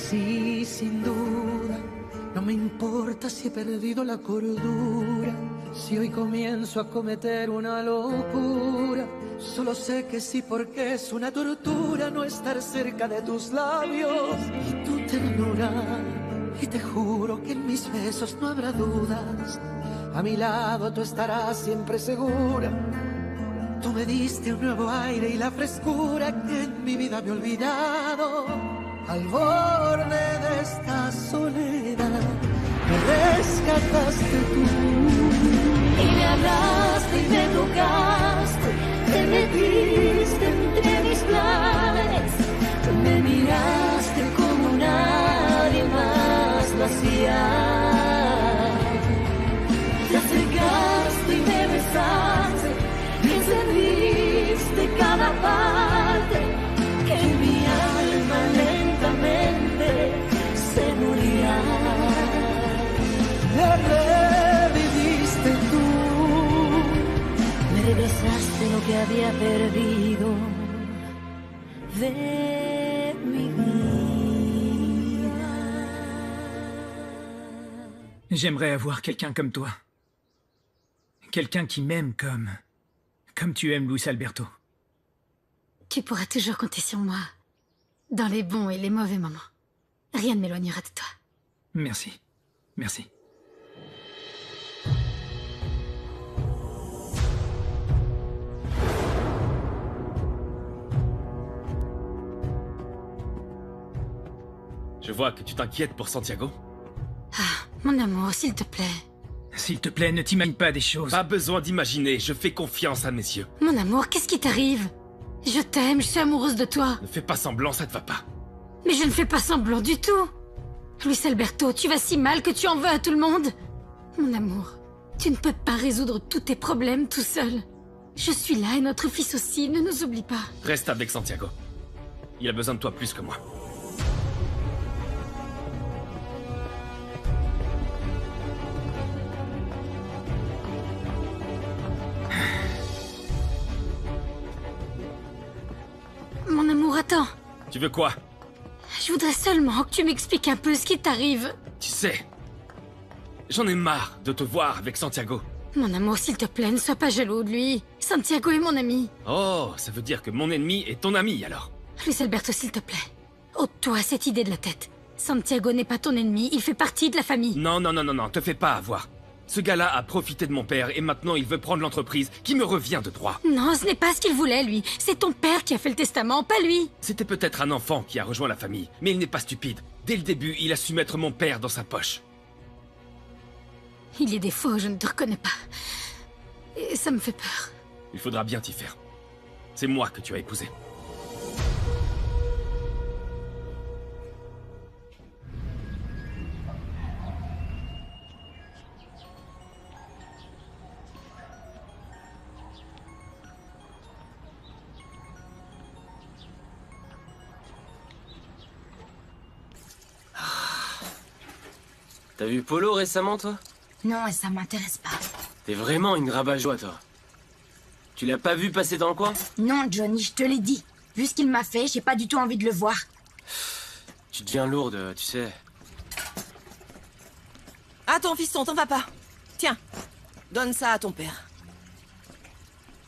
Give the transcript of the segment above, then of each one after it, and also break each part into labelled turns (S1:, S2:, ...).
S1: Sí, sin duda, no me importa si he perdido la cordura, si hoy comienzo a cometer una locura. Solo sé que sí porque es una tortura no estar cerca de tus labios y tu ternura. Y te juro que en mis besos no habrá dudas, a mi lado tú estarás siempre segura. Tú me diste un nuevo aire y la frescura que en mi vida me he olvidado. Al borde de esta soledad me rescataste tú.
S2: Y me hablaste y me tocaste, te metiste entre mis planes, me miraste como nadie más lo hacía. Te acercaste y me besaste, y encendiste cada parte, que mi alma lentamente se moría.
S1: Me reviviste tú,
S2: me regresaste lo que había perdido de mi vida.
S3: J'aimerais avoir quelqu'un comme toi. Quelqu'un qui m'aime comme tu aimes Luis Alberto.
S4: Tu pourras toujours compter sur moi, dans les bons et les mauvais moments. Rien ne m'éloignera de toi.
S3: Merci. Merci.
S5: Je vois que tu t'inquiètes pour Santiago.
S4: Ah, mon amour, s'il te plaît.
S3: S'il te plaît, ne t'imagine pas des choses.
S5: Pas besoin d'imaginer, je fais confiance à mes yeux.
S4: Mon amour, qu'est-ce qui t'arrive? Je t'aime, je suis amoureuse de toi.
S5: Ne fais pas semblant, ça te va pas.
S4: Mais je ne fais pas semblant du tout. Luis Alberto, tu vas si mal que tu en veux à tout le monde. Mon amour, tu ne peux pas résoudre tous tes problèmes tout seul. Je suis là et notre fils aussi, ne nous oublie pas.
S5: Reste avec Santiago. Il a besoin de toi plus que moi.
S4: Mon amour, attends.
S5: Tu veux quoi?
S4: Je voudrais seulement que tu m'expliques un peu ce qui t'arrive.
S5: Tu sais, j'en ai marre de te voir avec Santiago.
S4: Mon amour, s'il te plaît, ne sois pas jaloux de lui. Santiago est mon ami.
S5: Oh, ça veut dire que mon ennemi est ton ami, alors.
S4: Luis Alberto, s'il te plaît. Ôte-toi cette idée de la tête. Santiago n'est pas ton ennemi, il fait partie de la famille.
S5: Non, non, non, non, non, te fais pas avoir. Ce gars-là a profité de mon père et maintenant il veut prendre l'entreprise qui me revient de droit.
S4: Non, ce n'est pas ce qu'il voulait, lui. C'est ton père qui a fait le testament, pas lui.
S5: C'était peut-être un enfant qui a rejoint la famille, mais il n'est pas stupide. Dès le début, il a su mettre mon père dans sa poche.
S4: Il y a des fois où je ne te reconnais pas. Et ça me fait peur.
S5: Il faudra bien t'y faire. C'est moi que tu as épousé.
S6: T'as vu Polo récemment, toi?
S7: Non, ça m'intéresse pas.
S6: T'es vraiment une rabat-joie, toi. Tu l'as pas vu passer dans le coin?
S7: Non, Johnny, je te l'ai dit. Vu ce qu'il m'a fait, j'ai pas du tout envie de le voir.
S6: Tu deviens lourde, tu sais.
S8: Attends, fiston, t'en vas pas. Tiens, donne ça à ton père.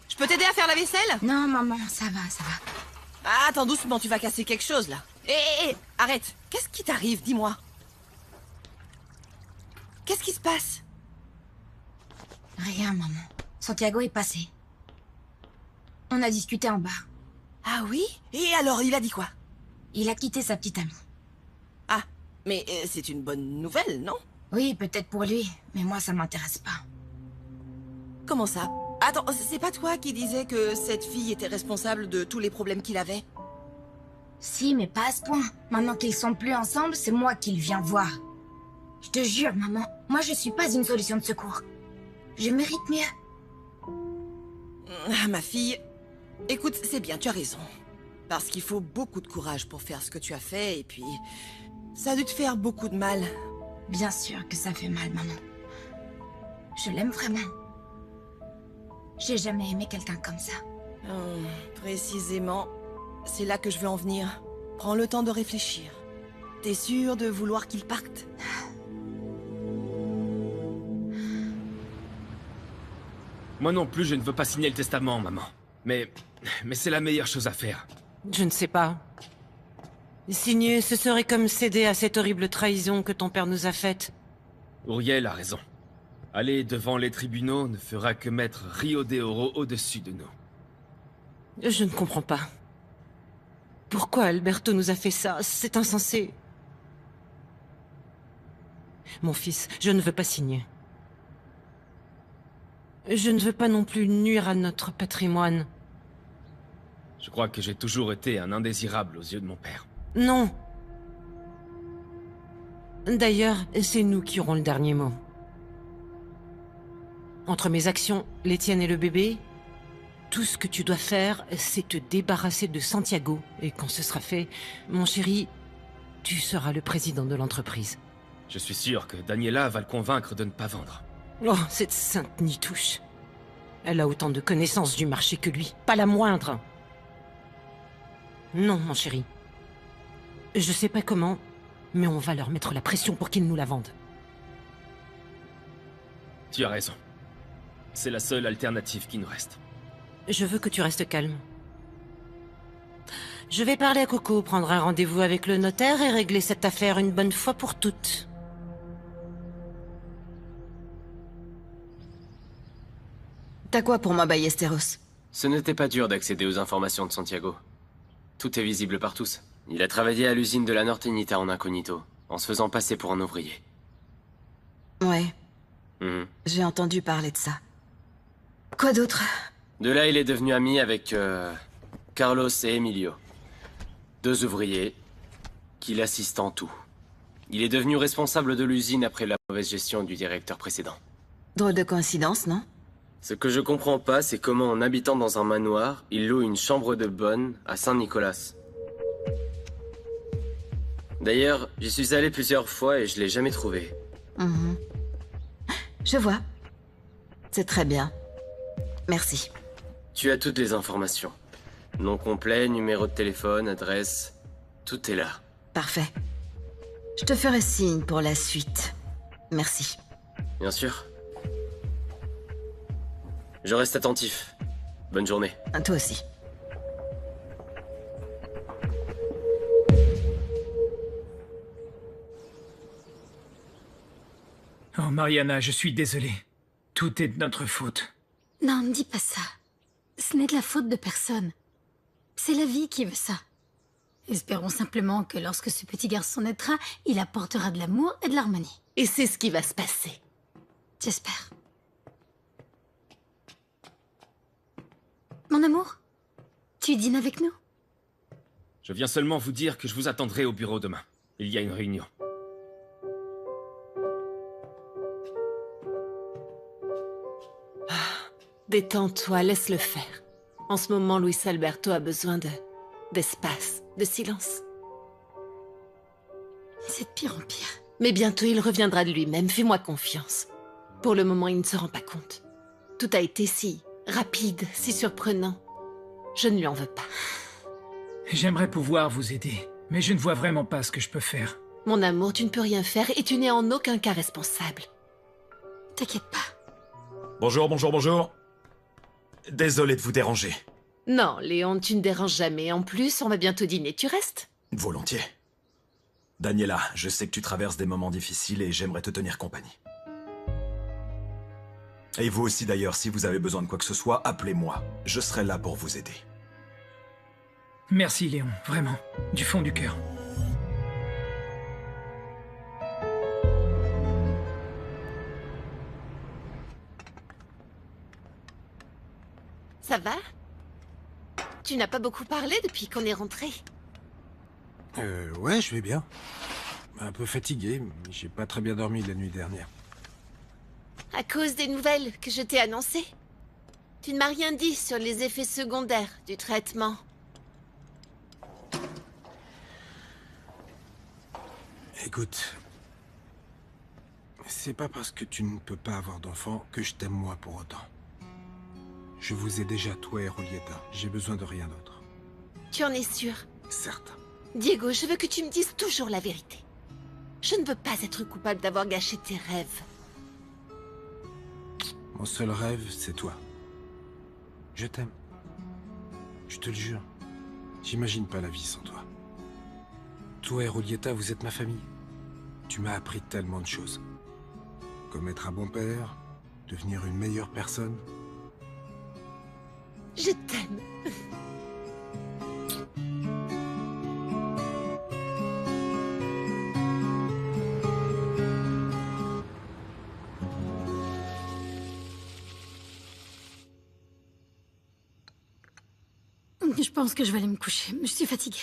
S8: Je peux t'aider à faire la vaisselle?
S7: Non, maman, ça va, ça va.
S8: Ah, attends, doucement, tu vas casser quelque chose, là. Hé, arrête. Qu'est-ce qui t'arrive, dis-moi? Qu'est-ce qui se passe?
S7: Rien, maman. Santiago est passé. On a discuté en bas.
S8: Ah oui? Et alors, il a dit quoi?
S7: Il a quitté sa petite amie.
S8: Ah, mais c'est une bonne nouvelle, non?
S7: Oui, peut-être pour lui, mais moi, ça m'intéresse pas.
S8: Comment ça? Attends, c'est pas toi qui disais que cette fille était responsable de tous les problèmes qu'il avait?
S7: Si, mais pas à ce point. Maintenant qu'ils sont plus ensemble, c'est moi qui le viens voir. Je te jure, maman, moi je suis pas une solution de secours. Je mérite mieux.
S8: Ah, ma fille, écoute, c'est bien, tu as raison. Parce qu'il faut beaucoup de courage pour faire ce que tu as fait, et puis... ça a dû te faire beaucoup de mal.
S7: Bien sûr que ça fait mal, maman. Je l'aime vraiment. J'ai jamais aimé quelqu'un comme ça.
S8: Précisément, c'est là que je veux en venir. Prends le temps de réfléchir. T'es sûre de vouloir qu'il parte?
S5: Moi non plus, je ne veux pas signer le testament, maman. Mais c'est la meilleure chose à faire.
S9: Je ne sais pas. Signer, ce serait comme céder à cette horrible trahison que ton père nous a faite.
S5: Uriel a raison. Aller devant les tribunaux ne fera que mettre Rio de Oro au-dessus de nous.
S9: Je ne comprends pas. Pourquoi Alberto nous a fait ça? C'est insensé. Mon fils, je ne veux pas signer. Je ne veux pas non plus nuire à notre patrimoine.
S5: Je crois que j'ai toujours été un indésirable aux yeux de mon père.
S9: Non. D'ailleurs, c'est nous qui aurons le dernier mot. Entre mes actions, les tiennes et le bébé, tout ce que tu dois faire, c'est te débarrasser de Santiago. Et quand ce sera fait, mon chéri, tu seras le président de l'entreprise.
S5: Je suis sûr que Daniela va le convaincre de ne pas vendre.
S9: Oh, cette sainte nitouche. Elle a autant de connaissances du marché que lui, pas la moindre. Non, mon chéri. Je sais pas comment, mais on va leur mettre la pression pour qu'ils nous la vendent.
S5: Tu as raison. C'est la seule alternative qui nous reste.
S9: Je veux que tu restes calme. Je vais parler à Coco, prendre un rendez-vous avec le notaire et régler cette affaire une bonne fois pour toutes.
S7: T'as quoi pour moi, Ballesteros?
S6: Ce n'était pas dur d'accéder aux informations de Santiago. Tout est visible par tous. Il a travaillé à l'usine de la Nortenita en incognito, en se faisant passer pour un ouvrier.
S7: Ouais,
S6: Mhm.
S7: j'ai entendu parler de ça. Quoi d'autre?
S6: De là, il est devenu ami avec Carlos et Emilio. 2 ouvriers qui l'assistent en tout. Il est devenu responsable de l'usine après la mauvaise gestion du directeur précédent.
S7: Drôle de coïncidence, non?
S6: Ce que je comprends pas, c'est comment, en habitant dans un manoir, il loue une chambre de bonne à Saint-Nicolas. D'ailleurs, j'y suis allé plusieurs fois et je l'ai jamais trouvé.
S7: Mhm. Je vois. C'est très bien. Merci.
S6: Tu as toutes les informations. Nom complet, numéro de téléphone, adresse... Tout est là.
S7: Parfait. Je te ferai signe pour la suite. Merci.
S6: Bien sûr. Je reste attentif. Bonne journée.
S7: À toi aussi.
S3: Oh, Mariana, je suis désolé. Tout est de notre faute.
S4: Non, ne dis pas ça. Ce n'est de la faute de personne. C'est la vie qui veut ça. Espérons simplement que lorsque ce petit garçon naîtra, il apportera de l'amour et de l'harmonie.
S9: Et c'est ce qui va se passer.
S4: J'espère. Mon amour, tu dînes avec nous?
S5: Je viens seulement vous dire que je vous attendrai au bureau demain. Il y a une réunion.
S9: Détends-toi, laisse-le faire. En ce moment, Luis Alberto a besoin d'espace, de silence.
S4: C'est de pire en pire.
S9: Mais bientôt, il reviendra de lui-même, fais-moi confiance. Pour le moment, il ne se rend pas compte. Tout a été si rapide, si surprenant. Je ne lui en veux pas.
S3: J'aimerais pouvoir vous aider, mais je ne vois vraiment pas ce que je peux faire.
S9: Mon amour, tu ne peux rien faire et tu n'es en aucun cas responsable.
S4: T'inquiète pas.
S10: Bonjour, bonjour, bonjour. Désolé de vous déranger.
S9: Non, Léon, tu ne déranges jamais. En plus, on va bientôt dîner. Tu restes?
S10: Volontiers. Daniela, je sais que tu traverses des moments difficiles et j'aimerais te tenir compagnie. Et vous aussi d'ailleurs, si vous avez besoin de quoi que ce soit, appelez-moi. Je serai là pour vous aider.
S3: Merci, Léon, vraiment, du fond du cœur.
S9: Ça va? Tu n'as pas beaucoup parlé depuis qu'on est rentré.
S11: Ouais, je vais bien. Un peu fatigué, mais j'ai pas très bien dormi la nuit dernière.
S9: À cause des nouvelles que je t'ai annoncées. Tu ne m'as rien dit sur les effets secondaires du traitement.
S11: Écoute, c'est pas parce que tu ne peux pas avoir d'enfant que je t'aime moi pour autant. Je vous ai déjà, toi et Julieta. J'ai besoin de rien d'autre.
S9: Tu en es sûr?
S11: Certes.
S9: Diego, je veux que tu me dises toujours la vérité. Je ne veux pas être coupable d'avoir gâché tes rêves.
S11: Mon seul rêve, c'est toi. Je t'aime. Je te le jure. J'imagine pas la vie sans toi. Toi et Rolieta, vous êtes ma famille. Tu m'as appris tellement de choses. Comme être un bon père, devenir une meilleure personne.
S9: Je t'aime.
S4: Je pense que je vais aller me coucher. Je suis fatiguée.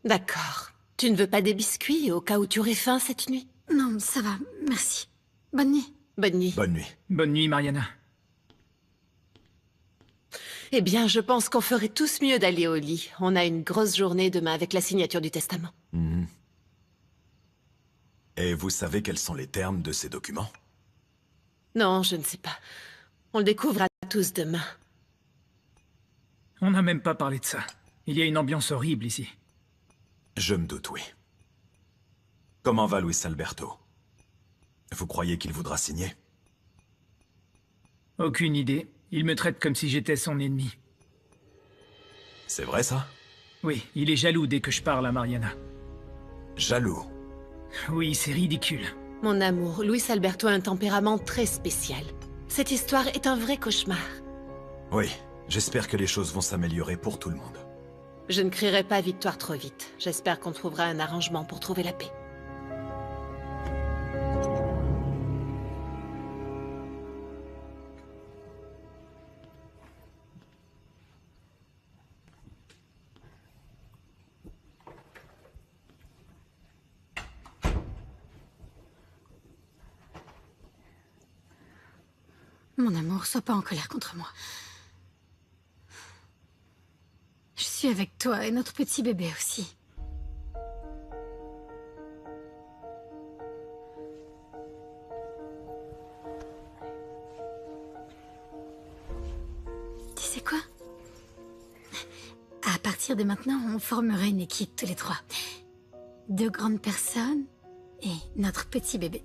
S9: D'accord. Tu ne veux pas des biscuits au cas où tu aurais faim cette nuit?
S4: Non, ça va. Merci. Bonne nuit.
S9: Bonne nuit.
S10: Bonne nuit.
S3: Bonne nuit, Mariana.
S9: Eh bien, je pense qu'on ferait tous mieux d'aller au lit. On a une grosse journée demain avec la signature du testament.
S10: Mhm. Et vous savez quels sont les termes de ces documents?
S9: Non, je ne sais pas. On le découvrira tous demain.
S3: On n'a même pas parlé de ça. Il y a une ambiance horrible ici.
S10: Je me doute, oui. Comment va Luis Alberto? Vous croyez qu'il voudra signer?
S3: Aucune idée. Il me traite comme si j'étais son ennemi.
S10: C'est vrai, ça?
S3: Oui, il est jaloux dès que je parle à Mariana.
S10: Jaloux?
S3: Oui, c'est ridicule.
S9: Mon amour, Luis Alberto a un tempérament très spécial. Cette histoire est un vrai cauchemar.
S10: Oui, j'espère que les choses vont s'améliorer pour tout le monde.
S9: Je ne crierai pas victoire trop vite. J'espère qu'on trouvera un arrangement pour trouver la paix.
S4: Mon amour, sois pas en colère contre moi. Je suis avec toi et notre petit bébé aussi. Tu sais quoi? À partir de maintenant, on formera une équipe tous les trois. 2 grandes personnes et notre petit bébé.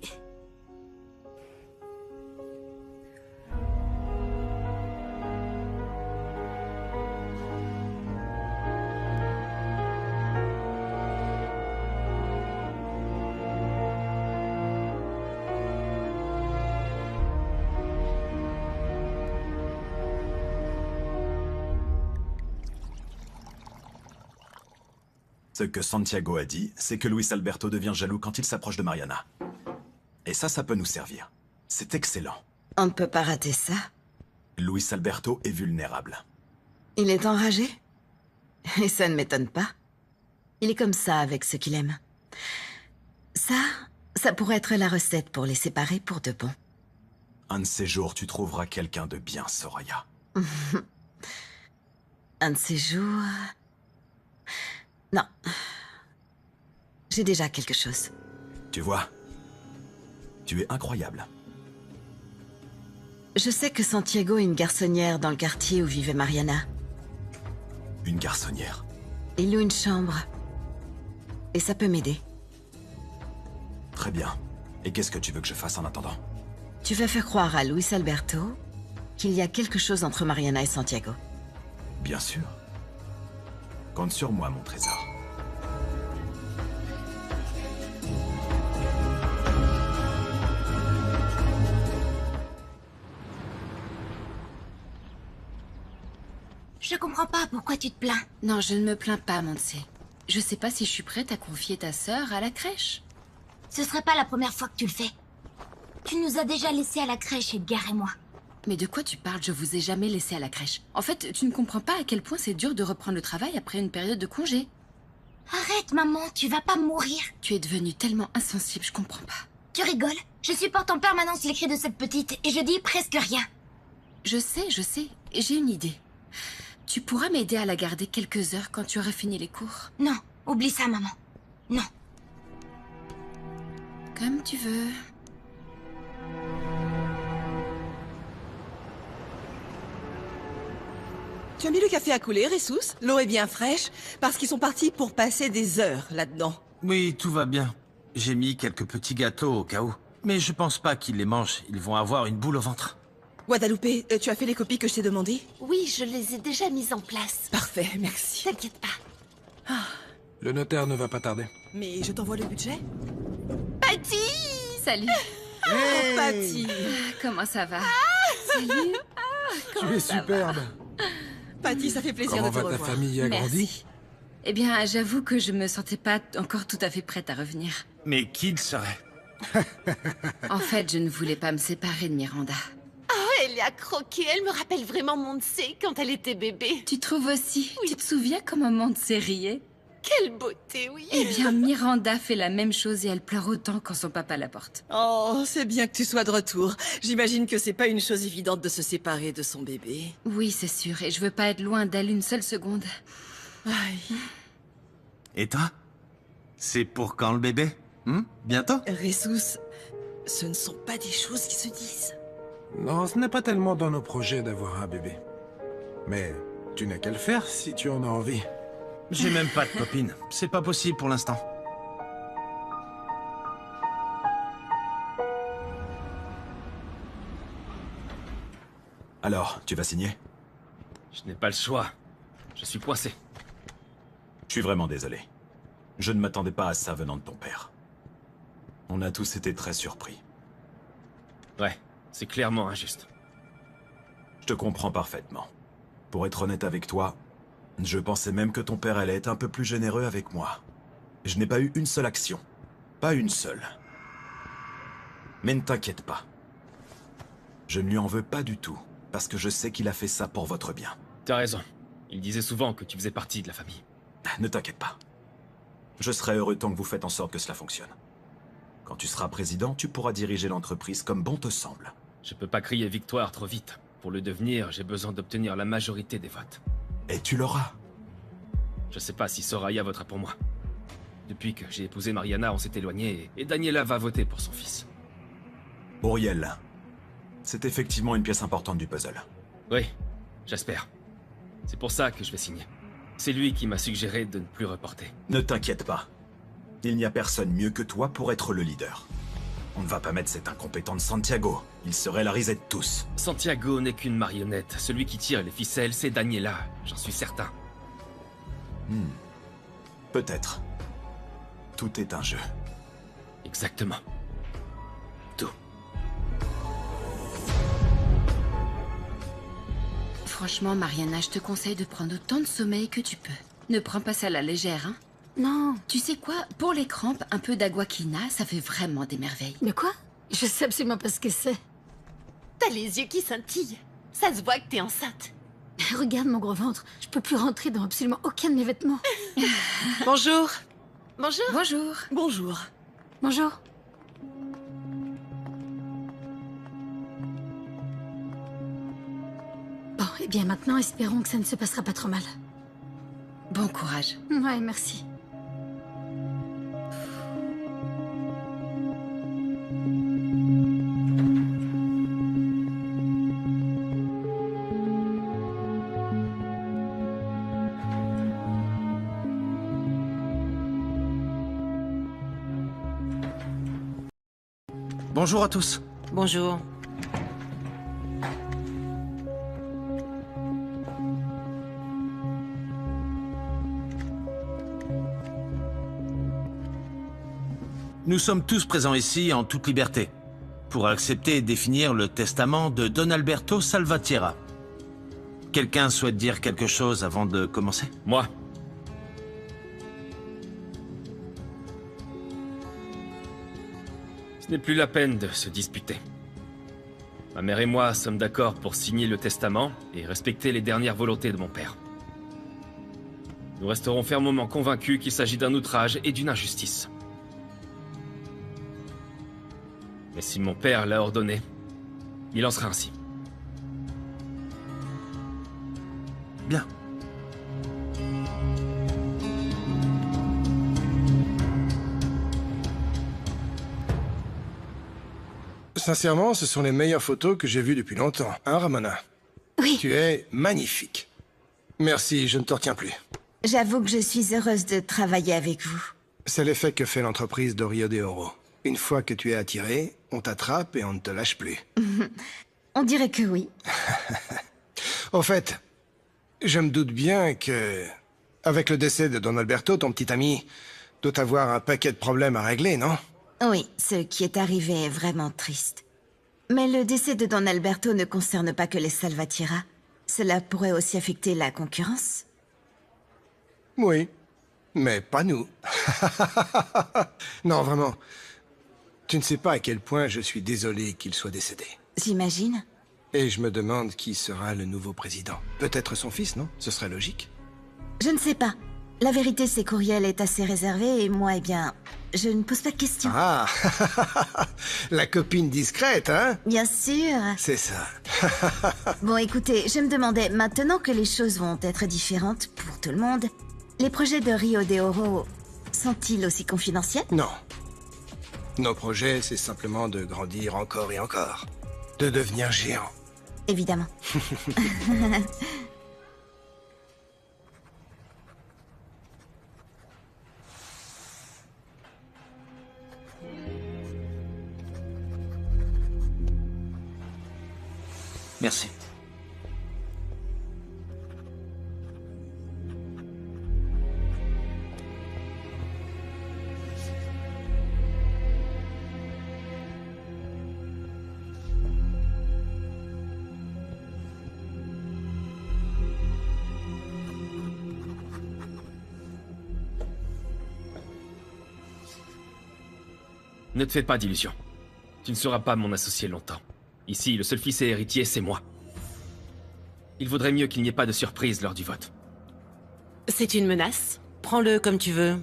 S10: Ce que Santiago a dit, c'est que Luis Alberto devient jaloux quand il s'approche de Mariana. Et ça peut nous servir. C'est excellent.
S12: On ne peut pas rater ça.
S10: Luis Alberto est vulnérable.
S12: Il est enragé? Et ça ne m'étonne pas. Il est comme ça avec ceux qu'il aime. Ça pourrait être la recette pour les séparer pour de bon.
S10: Un de ces jours, tu trouveras quelqu'un de bien, Soraya.
S12: Un de ces jours... Non. J'ai déjà quelque chose.
S10: Tu vois, tu es incroyable.
S12: Je sais que Santiago est une garçonnière dans le quartier où vivait Mariana.
S10: Une garçonnière?
S12: Il loue une chambre. Et ça peut m'aider.
S10: Très bien. Et qu'est-ce que tu veux que je fasse en attendant?
S12: Tu vas faire croire à Luis Alberto qu'il y a quelque chose entre Mariana et Santiago.
S10: Bien sûr. Compte sur moi, mon trésor.
S7: Je comprends pas pourquoi tu te plains.
S13: Non, je ne me plains pas, Monse. Je sais pas si je suis prête à confier ta sœur à la crèche.
S7: Ce serait pas la première fois que tu le fais. Tu nous as déjà laissés à la crèche, Edgar et moi.
S13: Mais de quoi tu parles? Je vous ai jamais laissé à la crèche. En fait, tu ne comprends pas à quel point c'est dur de reprendre le travail après une période de congé.
S7: Arrête, maman, tu vas pas mourir.
S13: Tu es devenue tellement insensible, je comprends pas.
S7: Tu rigoles? Je supporte en permanence les cris de cette petite et je dis presque rien.
S13: Je sais, j'ai une idée. Tu pourras m'aider à la garder quelques heures quand tu auras fini les cours.
S7: Non, oublie ça, maman. Non.
S13: Comme tu veux.
S8: Tu as mis le café à couler, Ressus? L'eau est bien fraîche, parce qu'ils sont partis pour passer des heures là-dedans.
S14: Oui, tout va bien. J'ai mis quelques petits gâteaux au cas où. Mais je pense pas qu'ils les mangent. Ils vont avoir une boule au ventre.
S8: Guadalupe, tu as fait les copies que je t'ai demandées?
S15: Oui, je les ai déjà mises en place.
S8: Parfait, merci.
S15: T'inquiète pas.
S11: Le notaire ne va pas tarder.
S8: Mais je t'envoie le budget?
S15: Patty!
S13: Salut.
S8: Oh, Patty!
S13: Comment ça va? Salut.
S11: Tu es superbe.
S8: Patty, ça fait plaisir
S11: Comment
S8: de te
S11: va ta
S8: revoir.
S11: famille agrandie?
S13: Merci. Eh bien, j'avoue que je me sentais pas encore tout à fait prête à revenir.
S14: Mais qui le serait?
S13: En fait, je ne voulais pas me séparer de Miranda.
S15: Oh, elle est à croquer. Elle me rappelle vraiment Montsé quand elle était bébé.
S13: Tu trouves aussi? Oui. Tu te souviens comment Montsé riait?
S15: Quelle beauté, oui.
S13: Eh bien, Miranda fait la même chose et elle pleure autant quand son papa la porte.
S8: Oh, c'est bien que tu sois de retour. J'imagine que c'est pas une chose évidente de se séparer de son bébé.
S13: Oui, c'est sûr, et je veux pas être loin d'elle une seule seconde.
S8: Aïe.
S14: Et toi? C'est pour quand le bébé? Bientôt?
S8: Ressus, ce ne sont pas des choses qui se disent.
S11: Non, ce n'est pas tellement dans nos projets d'avoir un bébé. Mais tu n'as qu'à le faire si tu en as envie.
S14: J'ai même pas de copine. C'est pas possible pour l'instant.
S10: Alors, tu vas signer?
S5: Je n'ai pas le choix. Je suis coincé.
S10: Je suis vraiment désolé. Je ne m'attendais pas à ça venant de ton père. On a tous été très surpris.
S5: Ouais, c'est clairement injuste.
S10: Je te comprends parfaitement. Pour être honnête avec toi, je pensais même que ton père allait être un peu plus généreux avec moi. Je n'ai pas eu une seule action. Pas une seule. Mais ne t'inquiète pas. Je ne lui en veux pas du tout, parce que je sais qu'il a fait ça pour votre bien.
S5: T'as raison. Il disait souvent que tu faisais partie de la famille.
S10: Ne t'inquiète pas. Je serai heureux tant que vous faites en sorte que cela fonctionne. Quand tu seras président, tu pourras diriger l'entreprise comme bon te semble.
S5: Je peux pas crier victoire trop vite. Pour le devenir, j'ai besoin d'obtenir la majorité des votes.
S10: Et tu l'auras.
S5: Je sais pas si Soraya votera pour moi. Depuis que j'ai épousé Mariana, on s'est éloigné et Daniela va voter pour son fils.
S10: Auriel, c'est effectivement une pièce importante du puzzle.
S5: Oui, j'espère. C'est pour ça que je vais signer. C'est lui qui m'a suggéré de ne plus reporter.
S10: Ne t'inquiète pas. Il n'y a personne mieux que toi pour être le leader. On ne va pas mettre cet incompétent de Santiago. Il serait la risée de tous.
S5: Santiago n'est qu'une marionnette. Celui qui tire les ficelles, c'est Daniela. J'en suis certain.
S10: Peut-être. Tout est un jeu.
S5: Exactement. Tout.
S13: Franchement, Mariana, je te conseille de prendre autant de sommeil que tu peux. Ne prends pas ça à la légère, hein.
S4: Non.
S13: Tu sais quoi? Pour les crampes, un peu d'aguaquina, ça fait vraiment des merveilles.
S4: De quoi? Je sais absolument pas ce que c'est.
S15: T'as les yeux qui scintillent. Ça se voit que t'es enceinte.
S4: Regarde mon gros ventre. Je peux plus rentrer dans absolument aucun de mes vêtements.
S8: Bonjour.
S15: Bonjour.
S13: Bonjour.
S8: Bonjour.
S4: Bonjour. Bon, et bien maintenant, espérons que ça ne se passera pas trop mal.
S13: Bon courage.
S4: Ouais, merci.
S14: Bonjour à tous.
S9: Bonjour.
S14: Nous sommes tous présents ici en toute liberté pour accepter et définir le testament de Don Alberto Salvatierra. Quelqu'un souhaite dire quelque chose avant de commencer?
S5: Moi. Ce n'est plus la peine de se disputer. Ma mère et moi sommes d'accord pour signer le testament et respecter les dernières volontés de mon père. Nous resterons fermement convaincus qu'il s'agit d'un outrage et d'une injustice. Mais si mon père l'a ordonné, il en sera ainsi.
S14: Bien.
S11: Sincèrement, ce sont les meilleures photos que j'ai vues depuis longtemps, hein, Ramona?
S4: Oui.
S11: Tu es magnifique.
S16: Merci, je ne te retiens plus.
S12: J'avoue que je suis heureuse de travailler avec vous.
S16: C'est l'effet que fait l'entreprise de Rio de Oro. Une fois que tu es attiré, on t'attrape et on ne te lâche plus.
S12: On dirait que oui.
S16: Au fait, je me doute bien que... Avec le décès de Don Alberto, ton petit ami doit avoir un paquet de problèmes à régler, non?
S12: Oui, ce qui est arrivé est vraiment triste. Mais le décès de Don Alberto ne concerne pas que les Salvatierra. Cela pourrait aussi affecter la concurrence.
S16: Oui, mais pas nous. Non, vraiment. Tu ne sais pas à quel point je suis désolé qu'il soit décédé.
S12: J'imagine.
S16: Et je me demande qui sera le nouveau président. Peut-être son fils, non? Ce serait logique.
S12: Je ne sais pas. La vérité, c'est qu'Uriel est assez réservé et moi, eh bien, je ne pose pas de questions.
S16: Ah, la copine discrète, hein?
S12: Bien sûr.
S16: C'est ça.
S12: Bon, écoutez, je me demandais, maintenant que les choses vont être différentes pour tout le monde, les projets de Rio de Oro sont-ils aussi confidentiels?
S16: Non. Nos projets, c'est simplement de grandir encore et encore. De devenir géant.
S12: Évidemment.
S14: Merci.
S5: Ne te fais pas d'illusions. Tu ne seras pas mon associé longtemps. Ici, le seul fils et héritier, c'est moi. Il vaudrait mieux qu'il n'y ait pas de surprise lors du vote.
S9: C'est une menace. Prends-le comme tu veux.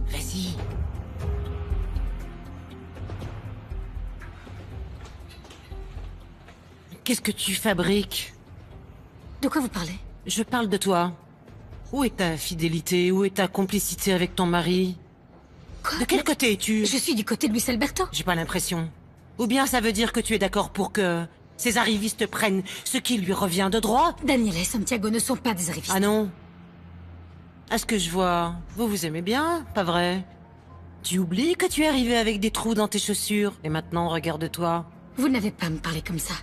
S9: Vas-y. Qu'est-ce que tu fabriques?
S4: De quoi vous parlez?
S9: Je parle de toi. Où est ta fidélité? Où est ta complicité avec ton mari?
S4: Quoi?
S9: De quel côté es-tu?
S4: Je suis du côté de Luis Alberto.
S9: J'ai pas l'impression. Ou bien ça veut dire que tu es d'accord pour que ces arrivistes prennent ce qui lui revient de droit?
S4: Daniela et Santiago ne sont pas des arrivistes.
S9: Ah non? À ce que je vois, vous vous aimez bien, pas vrai? Tu oublies que tu es arrivé avec des trous dans tes chaussures, et maintenant, regarde-toi.
S4: Vous n'avez pas à me parler comme ça.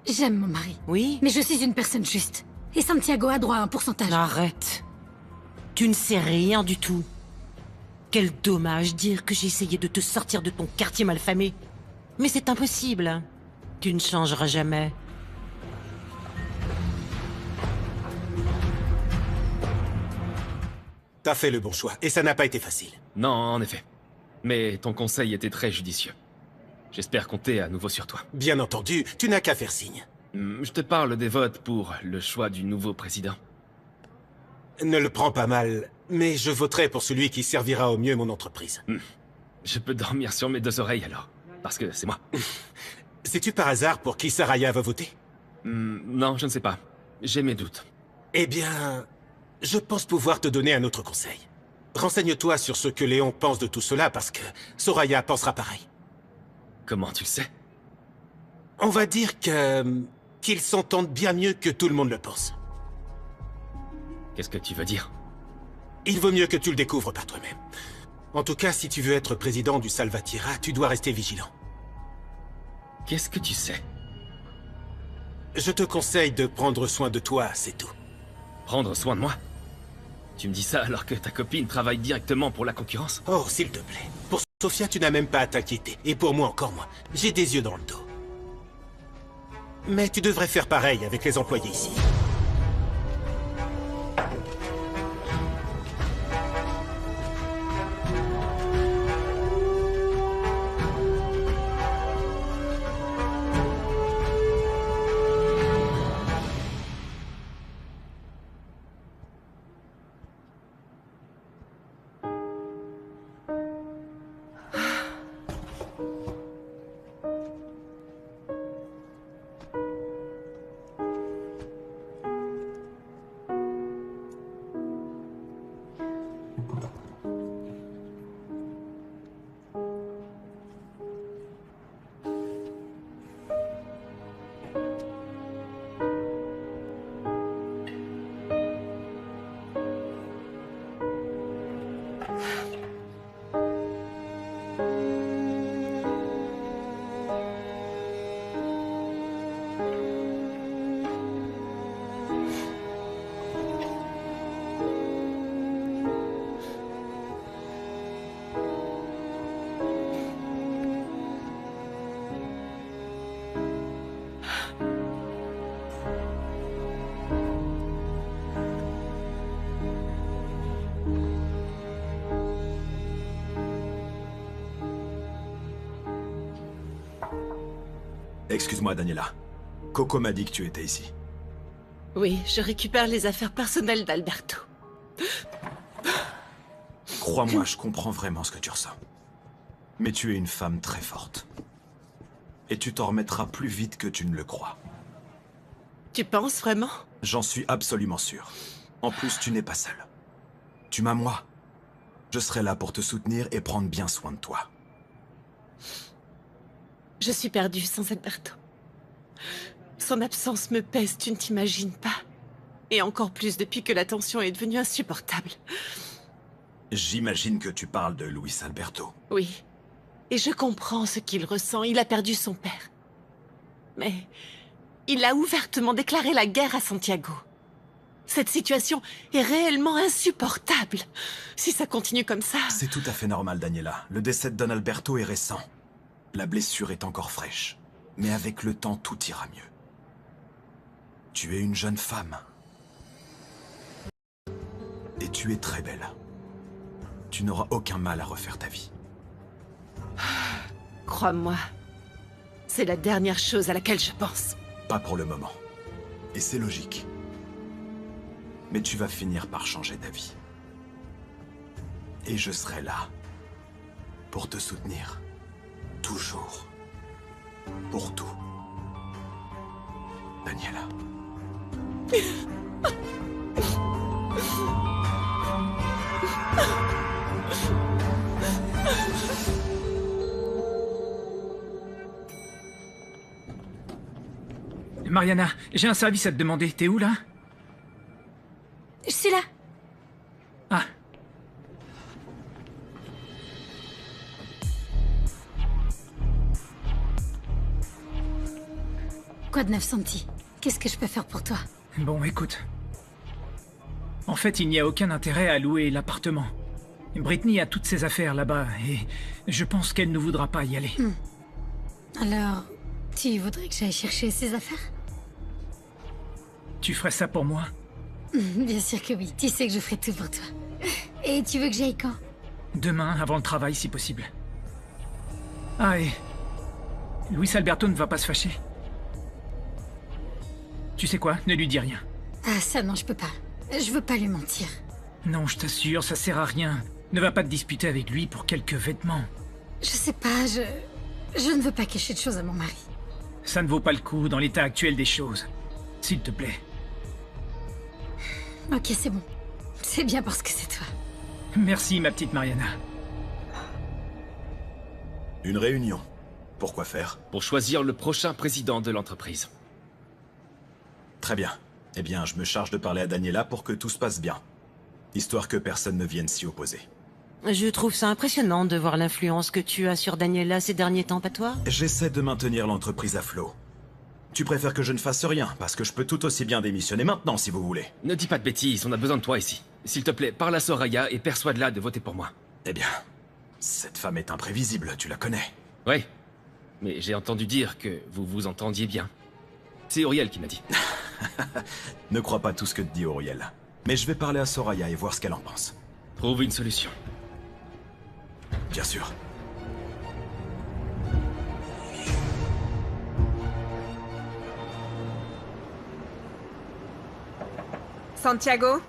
S4: J'aime mon mari.
S9: Oui?
S4: Mais je suis une personne juste. Et Santiago a droit à un pourcentage.
S9: Arrête. Tu ne sais rien du tout. Quel dommage dire que j'ai essayé de te sortir de ton quartier malfamé. Mais c'est impossible. Tu ne changeras jamais.
S11: T'as fait le bon choix, et ça n'a pas été facile.
S5: Non, en effet. Mais ton conseil était très judicieux. J'espère compter à nouveau sur toi.
S11: Bien entendu, tu n'as qu'à faire signe.
S5: Je te parle des votes pour le choix du nouveau président.
S11: Ne le prends pas mal, mais je voterai pour celui qui servira au mieux mon entreprise.
S5: Je peux dormir sur mes deux oreilles alors, parce que c'est moi.
S11: Sais-tu par hasard pour qui Saraya va voter?
S5: Non, je ne sais pas. J'ai mes doutes.
S11: Eh bien, je pense pouvoir te donner un autre conseil. Renseigne-toi sur ce que Léon pense de tout cela, parce que Soraya pensera pareil.
S5: Comment tu le sais?
S11: On va dire qu'ils s'entendent bien mieux que tout le monde le pense.
S5: Qu'est-ce que tu veux dire?
S11: Il vaut mieux que tu le découvres par toi-même. En tout cas, si tu veux être président du Salvatierra, tu dois rester vigilant.
S5: Qu'est-ce que tu sais?
S11: Je te conseille de prendre soin de toi, c'est tout.
S5: Prendre soin de moi? Tu me dis ça alors que ta copine travaille directement pour la concurrence?
S11: Oh, s'il te plaît. Pour Sofia, tu n'as même pas à t'inquiéter. Et pour moi, encore moins. J'ai des yeux dans le dos. Mais tu devrais faire pareil avec les employés ici.
S10: Excuse-moi, Daniela. Coco m'a dit que tu étais ici.
S15: Oui, je récupère les affaires personnelles d'Alberto.
S10: Crois-moi, je comprends vraiment ce que tu ressens. Mais tu es une femme très forte. Et tu t'en remettras plus vite que tu ne le crois.
S15: Tu penses vraiment?
S10: J'en suis absolument sûr. En plus, tu n'es pas seule. Tu m'as moi. Je serai là pour te soutenir et prendre bien soin de toi.
S15: Je suis perdue sans Alberto. Son absence me pèse, tu ne t'imagines pas. Et encore plus depuis que la tension est devenue insupportable.
S10: J'imagine que tu parles de Luis Alberto.
S15: Oui. Et je comprends ce qu'il ressent. Il a perdu son père. Mais il a ouvertement déclaré la guerre à Santiago. Cette situation est réellement insupportable. Si ça continue comme ça...
S10: C'est tout à fait normal, Daniela. Le décès de Don Alberto est récent. La blessure est encore fraîche. Mais avec le temps, tout ira mieux. Tu es une jeune femme. Et tu es très belle. Tu n'auras aucun mal à refaire ta vie.
S15: Crois-moi, c'est la dernière chose à laquelle je pense.
S10: Pas pour le moment. Et c'est logique. Mais tu vas finir par changer d'avis. Et je serai là. Pour te soutenir. Toujours. Pour tout. Daniela.
S3: Mariana, j'ai un service à te demander. T'es où, là?
S4: Je suis là.
S3: Ah.
S4: Quoi de neuf, Santi? Qu'est-ce que je peux faire pour toi?
S3: Bon, écoute. En fait, il n'y a aucun intérêt à louer l'appartement. Brittany a toutes ses affaires là-bas, et je pense qu'elle ne voudra pas y aller.
S4: Alors, tu voudrais que j'aille chercher ses affaires?
S3: Tu ferais ça pour moi?
S4: Bien sûr que oui, tu sais que je ferai tout pour toi. Et tu veux que j'aille quand?
S3: Demain, avant le travail, si possible. Ah, et... Luis Alberto ne va pas se fâcher. Tu sais quoi? Ne lui dis rien.
S4: Ah, ça non, je peux pas. Je veux pas lui mentir.
S3: Non, je t'assure, ça sert à rien. Ne va pas te disputer avec lui pour quelques vêtements.
S4: Je sais pas, je ne veux pas cacher de choses à mon mari.
S3: Ça ne vaut pas le coup dans l'état actuel des choses. S'il te plaît.
S4: Ok, c'est bon. C'est bien parce que c'est toi.
S3: Merci, ma petite Mariana.
S10: Une réunion. Pourquoi faire?
S5: Pour choisir le prochain président de l'entreprise.
S10: Très bien. Eh bien, je me charge de parler à Daniela pour que tout se passe bien. Histoire que personne ne vienne s'y opposer.
S9: Je trouve ça impressionnant de voir l'influence que tu as sur Daniela ces derniers temps, pas toi?
S10: J'essaie de maintenir l'entreprise à flot. Tu préfères que je ne fasse rien, parce que je peux tout aussi bien démissionner maintenant, si vous voulez.
S5: Ne dis pas de bêtises, on a besoin de toi ici. S'il te plaît, parle à Soraya et persuade-la de voter pour moi.
S10: Eh bien, cette femme est imprévisible, tu la connais.
S5: Oui, mais j'ai entendu dire que vous vous entendiez bien. C'est Auriel qui m'a dit.
S10: Ne crois pas tout ce que te dit Auriel. Mais je vais parler à Soraya et voir ce qu'elle en pense.
S5: Trouve une solution.
S10: Bien sûr.
S17: Santiago,